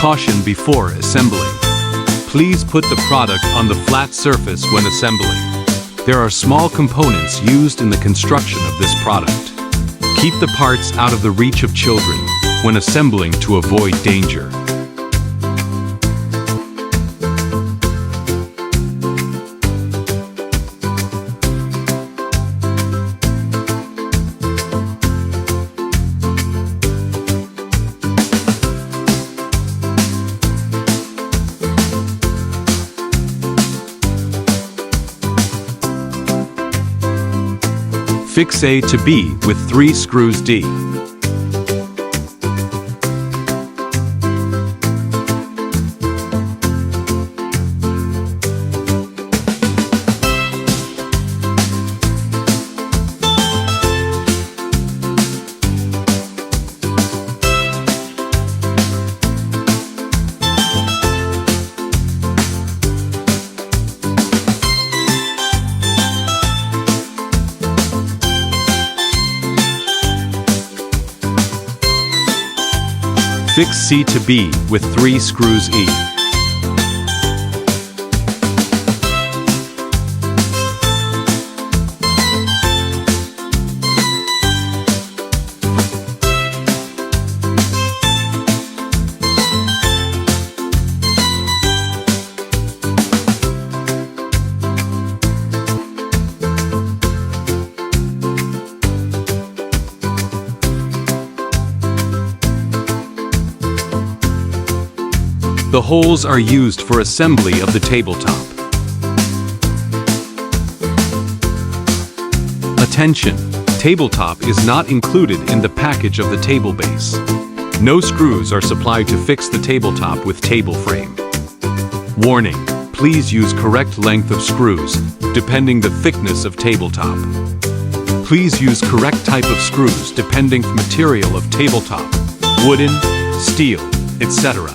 Caution before assembling. Please put the product on the flat surface when assembling. There are small components used in the construction of this product. Keep the parts out of the reach of children when assembling to avoid danger. Fix A to B with 3 screws D. Fix C to B with 3 screws E. The holes are used for assembly of the tabletop. Attention! Tabletop is not included in the package of the table base. No screws are supplied to fix the tabletop with table frame. Warning! Please use correct length of screws, depending the thickness of tabletop. Please use correct type of screws depending material of tabletop, wooden, steel, etc.